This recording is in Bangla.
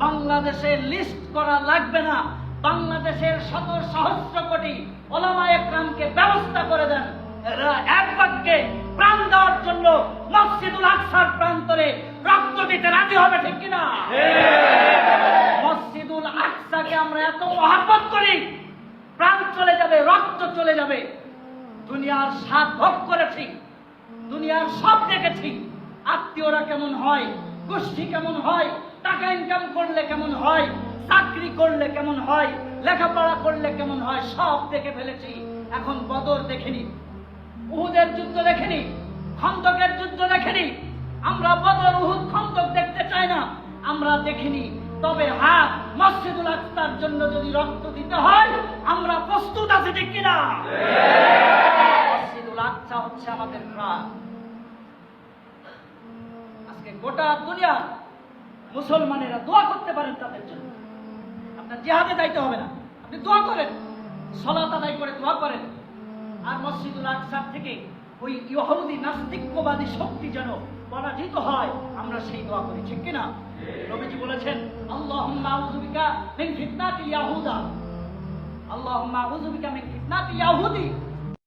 বাংলাদেশে লিস্ট করা লাগবে না, বাংলাদেশের শত সহস্র কোটি ওলামায়ে একরামকে ব্যবস্থা করে দেন, এরা এক বাক্যে প্রাণ দেওয়ার জন্য মসজিদুল আকসার প্রান্তরে রক্ত দিতে রাজি হবে, ঠিক কিনা? মসজিদুল আকসাকে আমরা এত মহব্বত করি, প্রাণ চলে যাবে, রক্ত চলে যাবে। দুনিয়ার স্বাদ ভোগ করেছি, দুনিয়ার সব দেখেছি, আত্মীয়রা কেমন হয়, গোষ্ঠী কেমন হয়, টাকা ইনকাম করলে কেমন হয়, চাকরি করলে কেমন হয়, লেখাপড়া করলে কেমন হয়, সব দেখে ফেলেছি। এখন বদর দেখিনি, উহুদের যুদ্ধ দেখিনি, খন্দকের যুদ্ধ দেখিনি। আমরা বদর, উহুদ, খন্দক দেখতে চাই না, আমরা দেখিনি। তবে হ্যাঁ, মসজিদুল আকসার জন্য যদি রক্ত দিতে হয় আমরা প্রস্তুত আছি, ঠিক কিনা? মসজিদুল আকসা হচ্ছে আমাদের প্রাণ। আজকে গোটা দুনিয়া মুসলমানেরা দোয়া করতে পারেন তাদের জন্য। আপনার জিহাদে যাইতে হবে না, আপনি দোয়া করেন, সালাত আদায় করে দোয়া করেন। আর মসজিদুল আকসার থেকে ওই ইহুদি নাস্তিক্যবাদী শক্তি যেন পরাজিত হয়, আমরা সেই দোয়া করি, ঠিক কিনা? নবীজি বলেছেন, আল্লাহুম্মা আউযু বিকা মিন ফিতনাতিল ইয়াহুদা, আল্লাহুম্মা আউযু বিকা মিন ফিতনাতিল ইয়াহুদি।